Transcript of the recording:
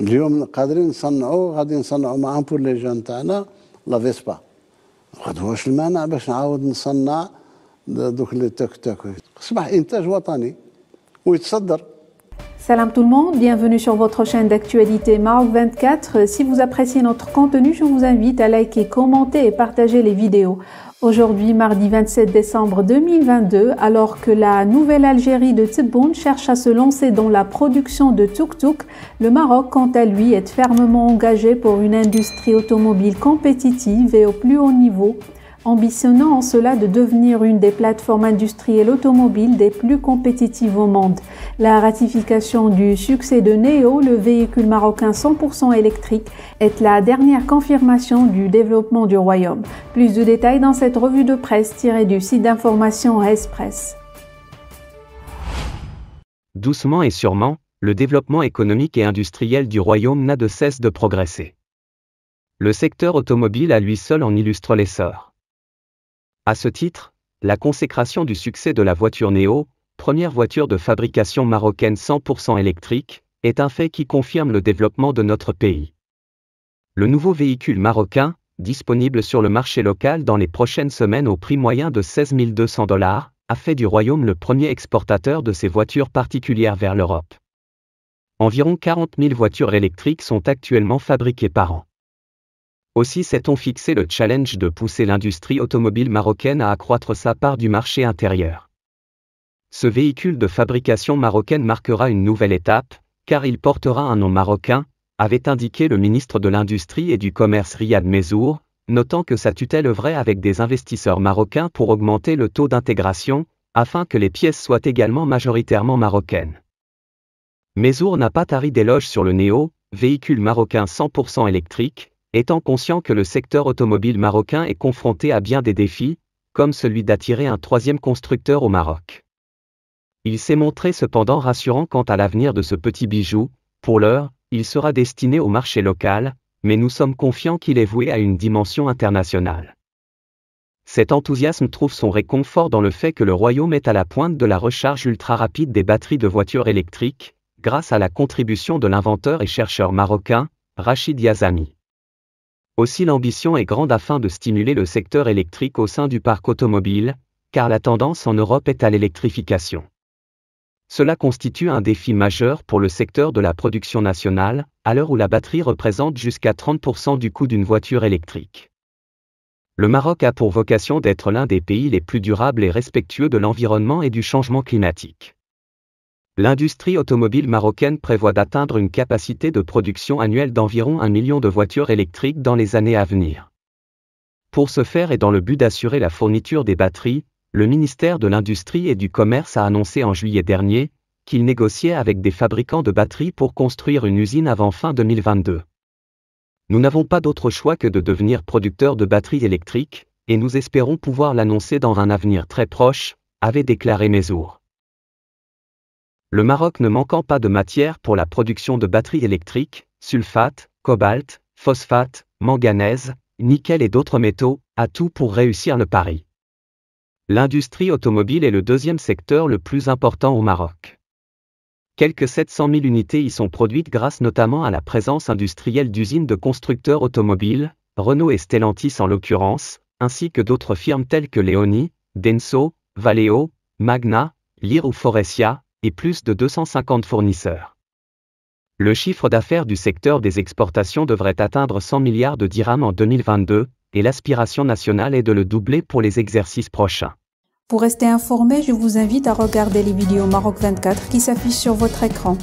اليوم قادرين نصنعوا غادي نصنعوا معاهم بور لي جون تاعنا لا فيسبا. غادي واش المانع باش نعاود نصنع دوك لي توك توك اصبح انتاج وطني ويتصدر. Salam tout le monde, bienvenue sur votre chaîne d'actualité Maroc 24. Si vous appréciez notre contenu, je vous invite à liker, commenter et partager les vidéos. Aujourd'hui, mardi 27 décembre 2022, alors que la nouvelle Algérie de Tebboune cherche à se lancer dans la production de tuk-tuk, le Maroc, quant à lui, est fermement engagé pour une industrie automobile compétitive et au plus haut niveau, ambitionnant en cela de devenir une des plateformes industrielles automobiles des plus compétitives au monde. La ratification du succès de Neo, le véhicule marocain 100% électrique, est la dernière confirmation du développement du royaume. Plus de détails dans cette revue de presse tirée du site d'information Express. Doucement et sûrement, le développement économique et industriel du royaume n'a de cesse de progresser. Le secteur automobile à lui seul en illustre l'essor. À ce titre, la consécration du succès de la voiture Neo, première voiture de fabrication marocaine 100% électrique, est un fait qui confirme le développement de notre pays. Le nouveau véhicule marocain, disponible sur le marché local dans les prochaines semaines au prix moyen de 16 200 $, a fait du royaume le premier exportateur de ces voitures particulières vers l'Europe. Environ 40 000 voitures électriques sont actuellement fabriquées par an. Aussi s'est-on fixé le challenge de pousser l'industrie automobile marocaine à accroître sa part du marché intérieur. Ce véhicule de fabrication marocaine marquera une nouvelle étape, car il portera un nom marocain, avait indiqué le ministre de l'Industrie et du Commerce Riyad Mezour, notant que sa tutelle œuvrait avec des investisseurs marocains pour augmenter le taux d'intégration, afin que les pièces soient également majoritairement marocaines. Mezour n'a pas tari d'éloges sur le Neo, véhicule marocain 100% électrique, étant conscient que le secteur automobile marocain est confronté à bien des défis, comme celui d'attirer un troisième constructeur au Maroc. Il s'est montré cependant rassurant quant à l'avenir de ce petit bijou. Pour l'heure, il sera destiné au marché local, mais nous sommes confiants qu'il est voué à une dimension internationale. Cet enthousiasme trouve son réconfort dans le fait que le royaume est à la pointe de la recharge ultra rapide des batteries de voitures électriques, grâce à la contribution de l'inventeur et chercheur marocain, Rachid Yazami. Aussi l'ambition est grande afin de stimuler le secteur électrique au sein du parc automobile, car la tendance en Europe est à l'électrification. Cela constitue un défi majeur pour le secteur de la production nationale, à l'heure où la batterie représente jusqu'à 30% du coût d'une voiture électrique. Le Maroc a pour vocation d'être l'un des pays les plus durables et respectueux de l'environnement et du changement climatique. L'industrie automobile marocaine prévoit d'atteindre une capacité de production annuelle d'environ 1 million de voitures électriques dans les années à venir. Pour ce faire et dans le but d'assurer la fourniture des batteries, le ministère de l'Industrie et du Commerce a annoncé en juillet dernier qu'il négociait avec des fabricants de batteries pour construire une usine avant fin 2022. Nous n'avons pas d'autre choix que de devenir producteurs de batteries électriques, et nous espérons pouvoir l'annoncer dans un avenir très proche, avait déclaré Mezour. Le Maroc ne manquant pas de matière pour la production de batteries électriques, sulfate, cobalt, phosphate, manganèse, nickel et d'autres métaux, a tout pour réussir le pari. L'industrie automobile est le deuxième secteur le plus important au Maroc. Quelques 700 000 unités y sont produites grâce notamment à la présence industrielle d'usines de constructeurs automobiles, Renault et Stellantis en l'occurrence, ainsi que d'autres firmes telles que Leoni, Denso, Valeo, Magna, Lear ou Faurecia, et plus de 250 fournisseurs. Le chiffre d'affaires du secteur des exportations devrait atteindre 100 milliards de dirhams en 2022, et l'aspiration nationale est de le doubler pour les exercices prochains. Pour rester informé, je vous invite à regarder les vidéos Maroc 24 qui s'affichent sur votre écran.